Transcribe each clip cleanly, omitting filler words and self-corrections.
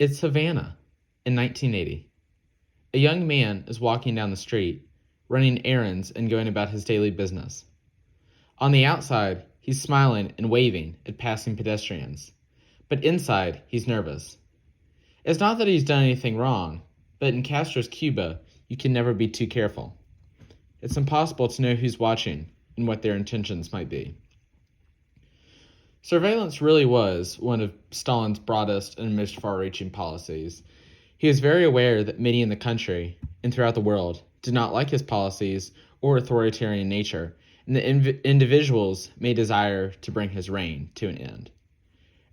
It's Havana in 1980. A young man is walking down the street, running errands and going about his daily business. On the outside, he's smiling and waving at passing pedestrians, but inside, he's nervous. It's not that he's done anything wrong, but in Castro's Cuba, you can never be too careful. It's impossible to know who's watching and what their intentions might be. Surveillance really was one of Stalin's broadest and most far-reaching policies. He was very aware that many in the country and throughout the world did not like his policies or authoritarian nature, and that individuals may desire to bring his reign to an end.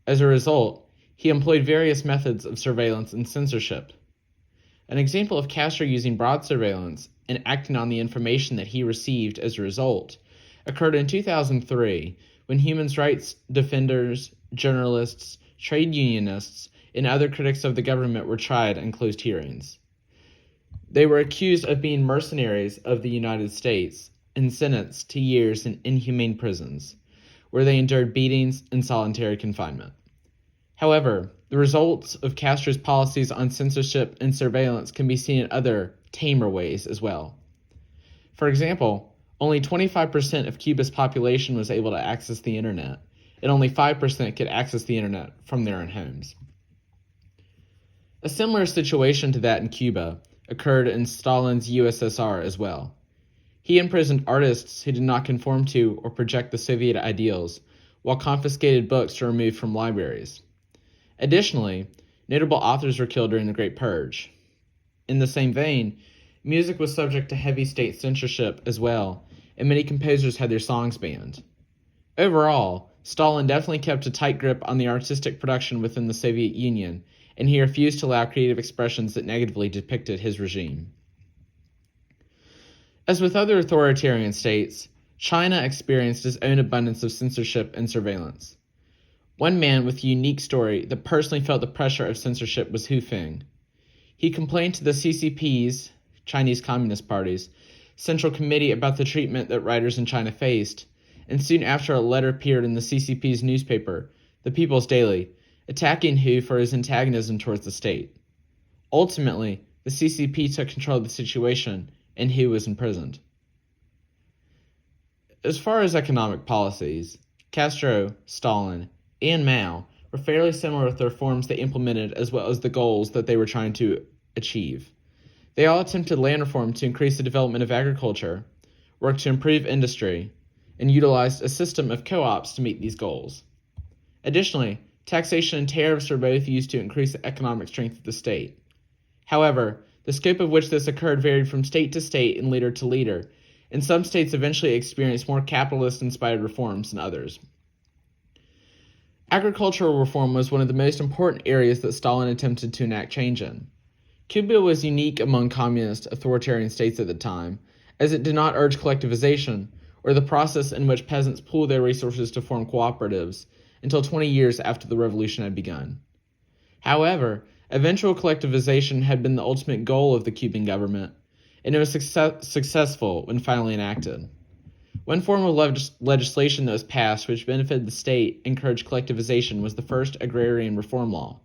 As a result, he employed various methods of surveillance and censorship. An example of Castro using broad surveillance and acting on the information that he received as a result occurred in 2003 when human rights defenders, journalists, trade unionists, and other critics of the government were tried in closed hearings. They were accused of being mercenaries of the United States and sentenced to years in inhumane prisons, where they endured beatings and solitary confinement. However, the results of Castro's policies on censorship and surveillance can be seen in other, tamer ways as well. For example, only 25% of Cuba's population was able to access the internet, and only 5% could access the internet from their own homes. A similar situation to that in Cuba occurred in Stalin's USSR as well. He imprisoned artists who did not conform to or project the Soviet ideals, while confiscated books were removed from libraries. Additionally, notable authors were killed during the Great Purge. In the same vein, music was subject to heavy state censorship as well, and many composers had their songs banned. Overall, Stalin definitely kept a tight grip on the artistic production within the Soviet Union, and he refused to allow creative expressions that negatively depicted his regime. As with other authoritarian states, China experienced its own abundance of censorship and surveillance. One man with a unique story that personally felt the pressure of censorship was Hu Feng. He complained to the CCP's, Chinese Communist Party's, Central Committee about the treatment that writers in China faced, and soon after a letter appeared in the CCP's newspaper, The People's Daily, attacking Hu for his antagonism towards the state. Ultimately, the CCP took control of the situation, and Hu was imprisoned. As far as economic policies, Castro, Stalin, and Mao were fairly similar with the reforms they implemented as well as the goals that they were trying to achieve. They all attempted land reform to increase the development of agriculture, worked to improve industry, and utilized a system of co-ops to meet these goals. Additionally, taxation and tariffs were both used to increase the economic strength of the state. However, the scope of which this occurred varied from state to state and leader to leader, and some states eventually experienced more capitalist-inspired reforms than others. Agricultural reform was one of the most important areas that Stalin attempted to enact change in. Cuba was unique among communist authoritarian states at the time, as it did not urge collectivization, or the process in which peasants pool their resources to form cooperatives, until 20 years after the revolution had begun. However, eventual collectivization had been the ultimate goal of the Cuban government, and it was successful when finally enacted. One form of legislation that was passed which benefited the state and encouraged collectivization was the first agrarian reform law.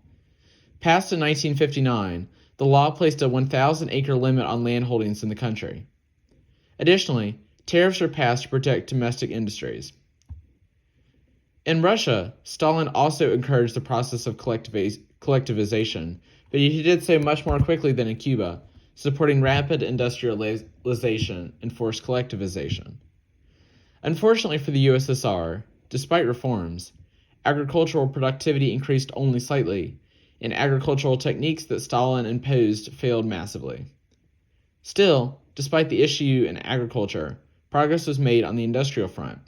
Passed in 1959, the law placed a 1,000-acre limit on land holdings in the country. Additionally, tariffs were passed to protect domestic industries. In Russia, Stalin also encouraged the process of collectivization, but he did so much more quickly than in Cuba, supporting rapid industrialization and forced collectivization. Unfortunately for the USSR, despite reforms, agricultural productivity increased only slightly, and agricultural techniques that Stalin imposed failed massively. Still, despite the issue in agriculture, progress was made on the industrial front.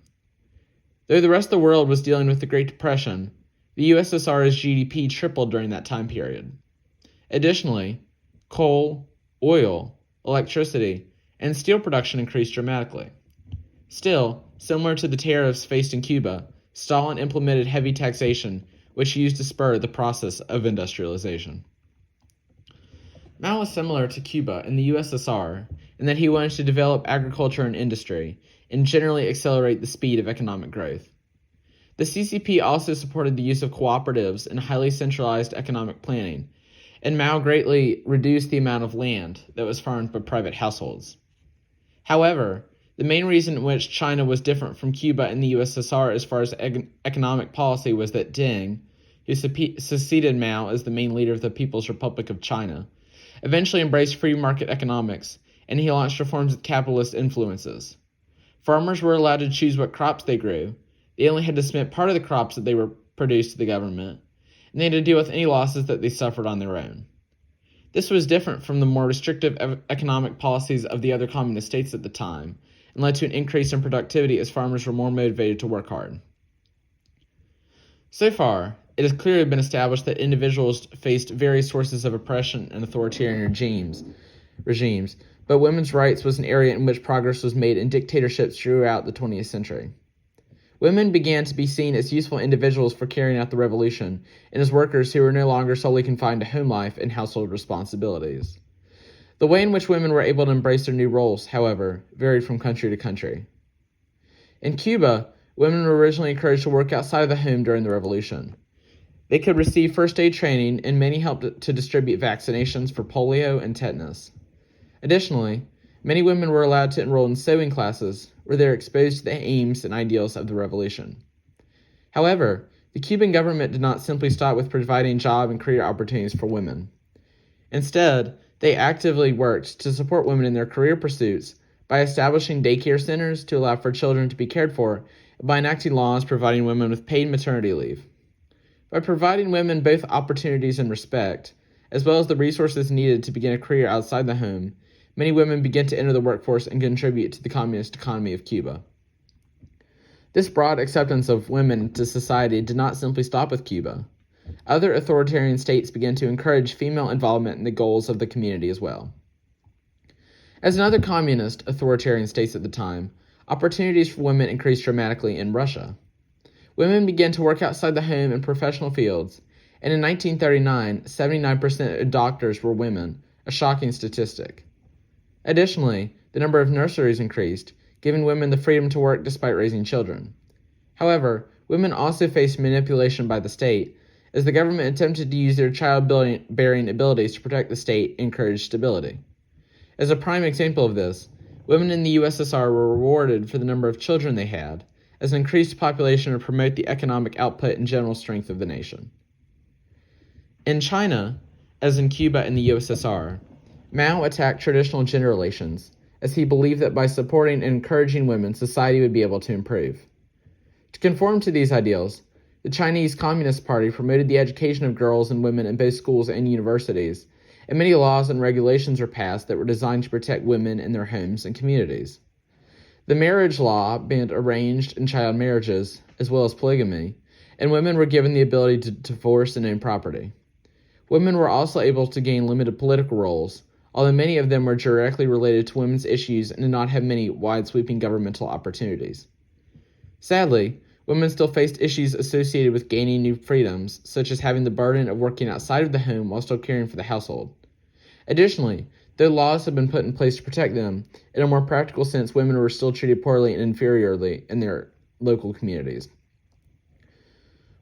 Though the rest of the world was dealing with the Great Depression, the USSR's GDP tripled during that time period. Additionally, coal, oil, electricity, and steel production increased dramatically. Still, similar to the tariffs faced in Cuba, Stalin implemented heavy taxation, which he used to spur the process of industrialization. Mao was similar to Cuba and the USSR in that he wanted to develop agriculture and industry, and generally accelerate the speed of economic growth. The CCP also supported the use of cooperatives and highly centralized economic planning, and Mao greatly reduced the amount of land that was farmed by private households. However, the main reason in which China was different from Cuba and the USSR as far as economic policy was that Deng, who succeeded Mao as the main leader of the People's Republic of China, eventually embraced free market economics, and he launched reforms with capitalist influences. Farmers were allowed to choose what crops they grew. They only had to submit part of the crops that they were produced to the government, and they had to deal with any losses that they suffered on their own. This was different from the more restrictive economic policies of the other communist states at the time, and led to an increase in productivity as farmers were more motivated to work hard. So far, it has clearly been established that individuals faced various sources of oppression and authoritarian regimes, but women's rights was an area in which progress was made in dictatorships throughout the 20th century. Women began to be seen as useful individuals for carrying out the revolution, and as workers who were no longer solely confined to home life and household responsibilities. The way in which women were able to embrace their new roles, however, varied from country to country. In Cuba, women were originally encouraged to work outside of the home during the revolution. They could receive first aid training, and many helped to distribute vaccinations for polio and tetanus. Additionally, many women were allowed to enroll in sewing classes, where they were exposed to the aims and ideals of the revolution. However, the Cuban government did not simply stop with providing job and career opportunities for women. Instead, they actively worked to support women in their career pursuits by establishing daycare centers to allow for children to be cared for, and by enacting laws providing women with paid maternity leave. By providing women both opportunities and respect, as well as the resources needed to begin a career outside the home, many women began to enter the workforce and contribute to the communist economy of Cuba. This broad acceptance of women into society did not simply stop with Cuba. Other authoritarian states began to encourage female involvement in the goals of the community as well. As in other communist authoritarian states at the time, opportunities for women increased dramatically in Russia. Women began to work outside the home in professional fields, and in 1939, 79% of doctors were women, a shocking statistic. Additionally, the number of nurseries increased, giving women the freedom to work despite raising children. However, women also faced manipulation by the state, as the government attempted to use their childbearing abilities to protect the state and encourage stability. As a prime example of this, women in the USSR were rewarded for the number of children they had, as an increased population would promote the economic output and general strength of the nation. In China, as in Cuba and the USSR, Mao attacked traditional gender relations, as he believed that by supporting and encouraging women, society would be able to improve. To conform to these ideals, the Chinese Communist Party promoted the education of girls and women in both schools and universities, and many laws and regulations were passed that were designed to protect women in their homes and communities. The marriage law banned arranged and child marriages, as well as polygamy, and women were given the ability to divorce and own property. Women were also able to gain limited political roles, although many of them were directly related to women's issues and did not have many wide-sweeping governmental opportunities. Sadly, women still faced issues associated with gaining new freedoms, such as having the burden of working outside of the home while still caring for the household. Additionally, though laws have been put in place to protect them, in a more practical sense, women were still treated poorly and inferiorly in their local communities.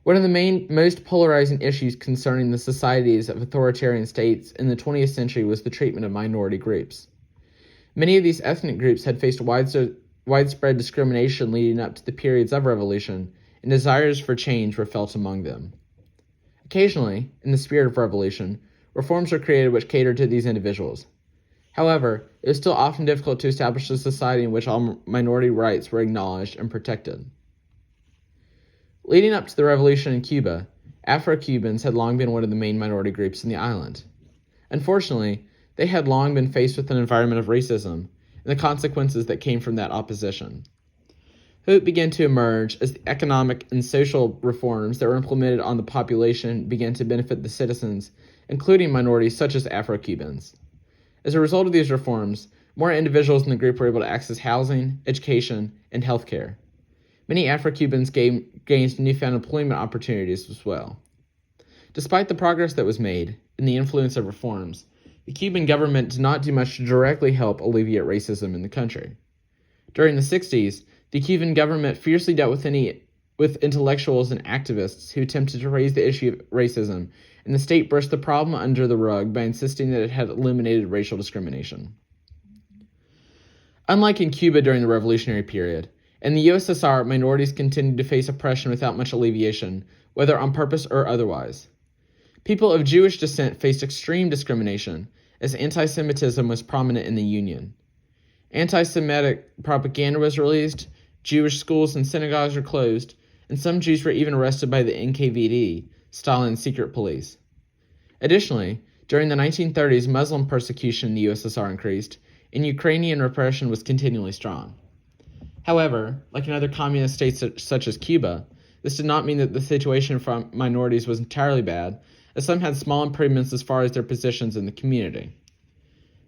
One of the most polarizing issues concerning the societies of authoritarian states in the 20th century was the treatment of minority groups. Many of these ethnic groups had faced widespread discrimination leading up to the periods of revolution, and desires for change were felt among them. Occasionally, in the spirit of revolution, reforms were created which catered to these individuals. However, it was still often difficult to establish a society in which all minority rights were acknowledged and protected. Leading up to the revolution in Cuba, Afro-Cubans had long been one of the main minority groups in the island. Unfortunately, they had long been faced with an environment of racism and the consequences that came from that opposition. Hope began to emerge as the economic and social reforms that were implemented on the population began to benefit the citizens, including minorities such as Afro-Cubans. As a result of these reforms, more individuals in the group were able to access housing, education, and health care. Many Afro-Cubans gained newfound employment opportunities as well. Despite the progress that was made and the influence of reforms, the Cuban government did not do much to directly help alleviate racism in the country. During the 60s, the Cuban government fiercely dealt with any with intellectuals and activists who attempted to raise the issue of racism, and the state brushed the problem under the rug by insisting that it had eliminated racial discrimination. Unlike in Cuba during the revolutionary period, in the USSR, minorities continued to face oppression without much alleviation, whether on purpose or otherwise. People of Jewish descent faced extreme discrimination, as anti-Semitism was prominent in the Union. Anti-Semitic propaganda was released, Jewish schools and synagogues were closed, and some Jews were even arrested by the NKVD, Stalin's secret police. Additionally, during the 1930s, Muslim persecution in the USSR increased, and Ukrainian repression was continually strong. However, like in other communist states such as Cuba, this did not mean that the situation for minorities was entirely bad, as some had small improvements as far as their positions in the community.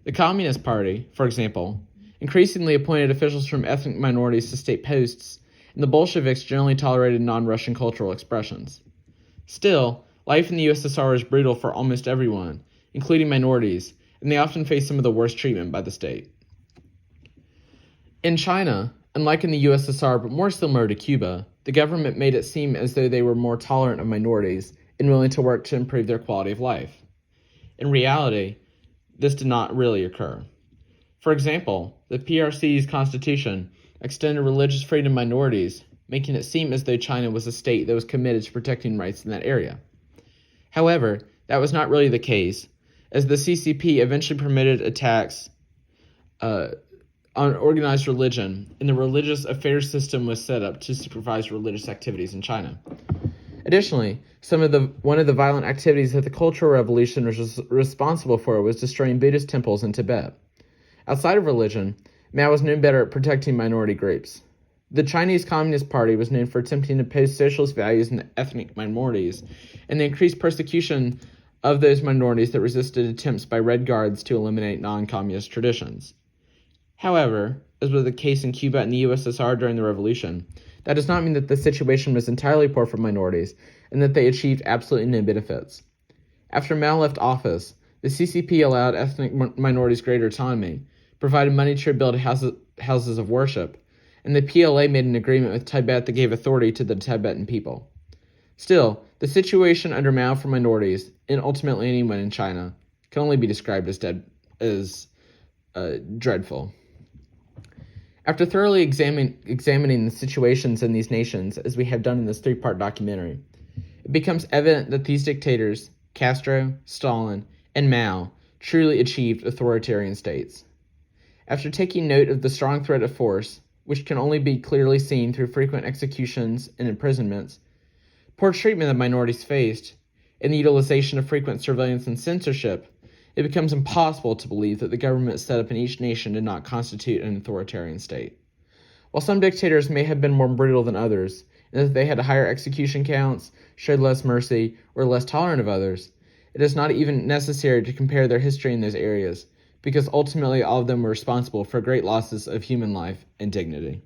The Communist Party, for example, increasingly appointed officials from ethnic minorities to state posts, and the Bolsheviks generally tolerated non-Russian cultural expressions. Still, life in the USSR was brutal for almost everyone, including minorities, and they often faced some of the worst treatment by the state. In China, unlike in the USSR but more similar to Cuba, the government made it seem as though they were more tolerant of minorities and willing to work to improve their quality of life. In reality, this did not really occur. For example, the PRC's constitution extended religious freedom to minorities, making it seem as though China was a state that was committed to protecting rights in that area. However, that was not really the case, as the CCP eventually permitted attacks on organized religion, and the religious affairs system was set up to supervise religious activities in China. Additionally, one of the violent activities that the Cultural Revolution was responsible for was destroying Buddhist temples in Tibet. Outside of religion, Mao was known better at protecting minority groups. The Chinese Communist Party was known for attempting to impose socialist values on ethnic minorities, and the increased persecution of those minorities that resisted attempts by Red Guards to eliminate non-communist traditions. However, as was the case in Cuba and the USSR during the revolution, that does not mean that the situation was entirely poor for minorities and that they achieved absolutely no benefits. After Mao left office, the CCP allowed ethnic minorities greater autonomy, provided money to rebuild houses of worship, and the PLA made an agreement with Tibet that gave authority to the Tibetan people. Still, the situation under Mao for minorities, and ultimately anyone in China, can only be described as dreadful. After thoroughly examining the situations in these nations, as we have done in this 3-part documentary, it becomes evident that these dictators, Castro, Stalin, and Mao, truly achieved authoritarian states. After taking note of the strong threat of force, which can only be clearly seen through frequent executions and imprisonments, poor treatment that minorities faced, and the utilization of frequent surveillance and censorship, it becomes impossible to believe that the government set up in each nation did not constitute an authoritarian state. While some dictators may have been more brutal than others, and that they had higher execution counts, showed less mercy, or were less tolerant of others, it is not even necessary to compare their history in those areas, because ultimately all of them were responsible for great losses of human life and dignity.